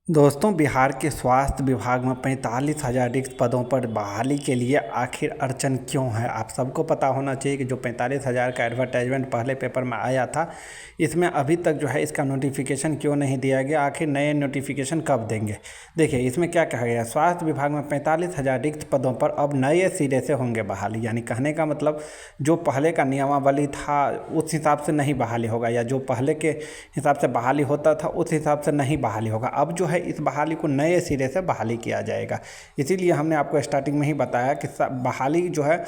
दोस्तों, बिहार के स्वास्थ्य विभाग में 45,000 रिक्त पदों पर बहाली के लिए आखिर अड़चन क्यों है? आप सबको पता होना चाहिए कि जो 45,000 का एडवर्टाइजमेंट पहले पेपर में आया था, इसमें अभी तक जो है इसका नोटिफिकेशन क्यों नहीं दिया गया? आखिर नए नोटिफिकेशन कब देंगे? देखिए, इसमें क्या कहा गया है, स्वास्थ्य विभाग में 45,000 रिक्त पदों पर अब नए सिरे से होंगे बहाली। यानी कहने का मतलब जो पहले का नियमावली था उस हिसाब से नहीं बहाली होगा, या जो पहले के हिसाब से बहाली होता था उस हिसाब से नहीं बहाली होगा। अब जो है इस बहाली को नए सिरे से बहाली किया जाएगा। इसीलिए हमने आपको स्टार्टिंग में ही बताया कि बहाली जो है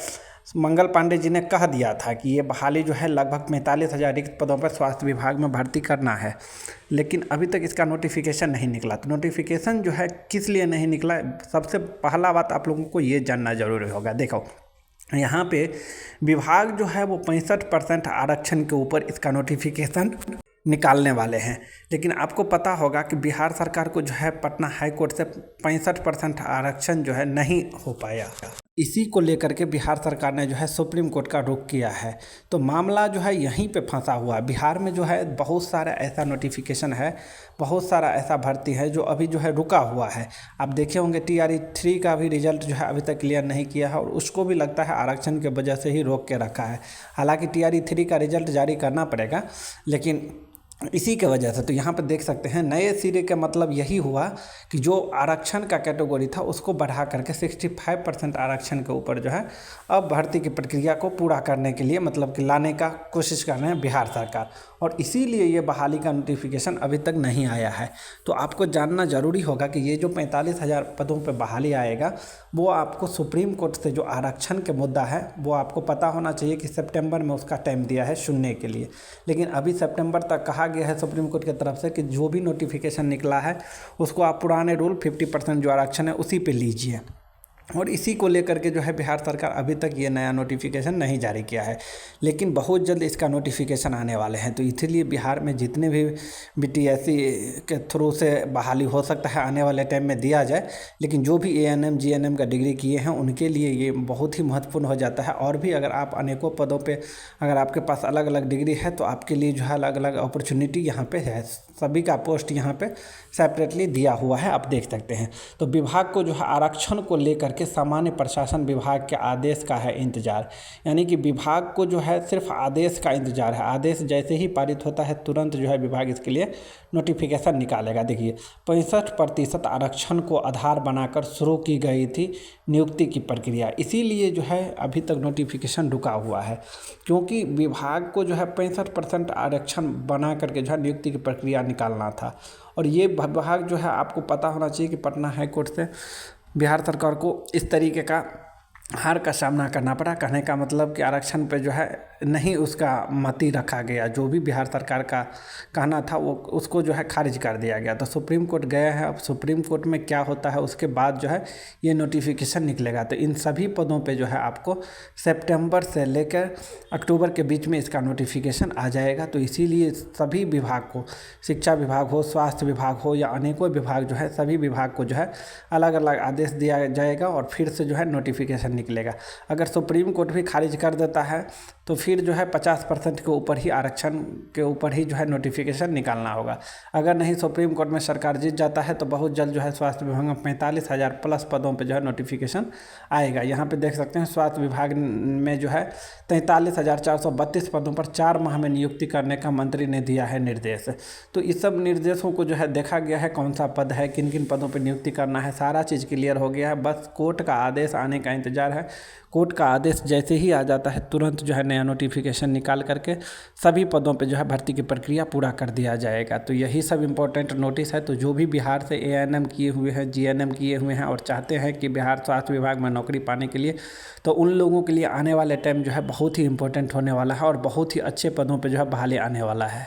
मंगल पांडे जी ने कह दिया था कि ये बहाली जो है लगभग 45,000 रिक्त पदों पर स्वास्थ्य विभाग में भर्ती करना है, लेकिन अभी तक इसका नोटिफिकेशन नहीं निकला। तो नोटिफिकेशन जो है किस लिए नहीं निकला, सबसे पहला बात आप लोगों को ये जानना जरूरी होगा। देखो, यहाँ पे विभाग जो है वो 65% आरक्षण के ऊपर इसका नोटिफिकेशन निकालने वाले हैं, लेकिन आपको पता होगा कि बिहार सरकार को जो है पटना हाई कोर्ट से 65% आरक्षण जो है नहीं हो पाया। इसी को लेकर के बिहार सरकार ने जो है सुप्रीम कोर्ट का रुख किया है। तो मामला जो है यहीं पे फंसा हुआ है। बिहार में जो है बहुत सारा ऐसा नोटिफिकेशन है, बहुत सारा ऐसा भर्ती है जो अभी जो है रुका हुआ है। आप देखे होंगे TRE 3 का भी रिजल्ट जो है अभी तक क्लियर नहीं किया है, और उसको भी लगता है आरक्षण के वजह से ही रोक के रखा है। हालांकि TRE 3 का रिजल्ट जारी करना पड़ेगा, लेकिन इसी के वजह से तो यहाँ पर देख सकते हैं नए सिरे का मतलब यही हुआ कि जो आरक्षण का कैटेगरी था उसको बढ़ा करके 65% आरक्षण के ऊपर जो है अब भर्ती की प्रक्रिया को पूरा करने के लिए मतलब कि लाने का कोशिश कर रहे हैं बिहार सरकार, और इसीलिए ये बहाली का नोटिफिकेशन अभी तक नहीं आया है। तो आपको जानना ज़रूरी होगा कि ये जो 45,000 पदों पर बहाली आएगा वो आपको सुप्रीम कोर्ट से जो आरक्षण के मुद्दा है वो आपको पता होना चाहिए कि सितंबर में उसका टाइम दिया है सुनने के लिए, लेकिन अभी सितंबर तक कहा गया है सुप्रीम कोर्ट की तरफ से कि जो भी नोटिफिकेशन निकला है उसको आप पुराने रूल 50% जो आरक्षण है उसी पे लीजिए, और इसी को लेकर के जो है बिहार सरकार अभी तक ये नया नोटिफिकेशन नहीं जारी किया है, लेकिन बहुत जल्द इसका नोटिफिकेशन आने वाले हैं। तो इसलिए बिहार में जितने भी BTSC के थ्रू से बहाली हो सकता है आने वाले टाइम में दिया जाए, लेकिन जो भी ANM GNM का डिग्री किए हैं उनके लिए ये बहुत ही महत्वपूर्ण हो जाता है। और भी अगर आप अनेकों पदों पर अगर आपके पास अलग अलग डिग्री है तो आपके लिए जो है अलग अलग अपॉर्चुनिटी यहाँ पे है। सभी का पोस्ट यहाँ पे सेपरेटली दिया हुआ है, आप देख सकते हैं। तो विभाग को जो है आरक्षण को लेकर के सामान्य प्रशासन विभाग के आदेश का है इंतजार, यानी कि विभाग को जो है सिर्फ आदेश का इंतजार है। आदेश जैसे ही पारित होता है तुरंत जो है विभाग इसके लिए नोटिफिकेशन निकालेगा। देखिए, 65% आरक्षण को आधार बनाकर शुरू की गई थी नियुक्ति की प्रक्रिया, इसीलिए जो है अभी तक नोटिफिकेशन रुका हुआ है, क्योंकि विभाग को जो है 65% आरक्षण बना करके जो है नियुक्ति की प्रक्रिया निकालना था। और ये विभाग जो है आपको पता होना चाहिए कि पटना हाई कोर्ट से बिहार सरकार को इस तरीके का हार का सामना करना पड़ा। कहने का मतलब कि आरक्षण पे जो है नहीं उसका मति रखा गया, जो भी बिहार सरकार का कहना था वो उसको जो है खारिज कर दिया गया। तो सुप्रीम कोर्ट गया है, अब सुप्रीम कोर्ट में क्या होता है उसके बाद जो है ये नोटिफिकेशन निकलेगा। तो इन सभी पदों पे जो है आपको सितंबर से लेकर अक्टूबर के बीच में इसका नोटिफिकेशन आ जाएगा। तो इसीलिए सभी विभाग को, शिक्षा विभाग हो, स्वास्थ्य विभाग हो, या अनेकों विभाग जो है सभी विभाग को जो है अलग अलग आदेश दिया जाएगा और फिर से जो है नोटिफिकेशन निकलेगा। अगर सुप्रीम कोर्ट भी खारिज कर देता है तो फिर जो है 50% के ऊपर ही आरक्षण के ऊपर ही जो है नोटिफिकेशन निकालना होगा। अगर नहीं सुप्रीम कोर्ट में सरकार जीत जाता है तो बहुत जल्द जो है स्वास्थ्य विभाग में 45,000 प्लस पदों पे जो है नोटिफिकेशन आएगा। यहाँ पे देख सकते हैं स्वास्थ्य विभाग में जो है 43,432 पदों पर 4 माह में नियुक्ति करने का मंत्री ने दिया है निर्देश। तो इस सब निर्देशों को जो है देखा गया है कौन सा पद है, किन किन पदों पर नियुक्ति करना है, सारा चीज़ क्लियर हो गया है। बस कोर्ट का आदेश आने का इंतजार है। कोर्ट का आदेश जैसे ही आ जाता है तुरंत जो है नया नोटिफिकेशन निकाल करके सभी पदों पे जो है भर्ती की प्रक्रिया पूरा कर दिया जाएगा। तो यही सब इम्पोर्टेंट नोटिस है। तो जो भी बिहार से ANM किए हुए हैं, GNM किए हुए हैं और चाहते हैं कि बिहार स्वास्थ्य विभाग में नौकरी पाने के लिए, तो उन लोगों के लिए आने वाले टाइम जो है बहुत ही इंपॉर्टेंट होने वाला है और बहुत ही अच्छे पदों पर जो है बहाली आने वाला है।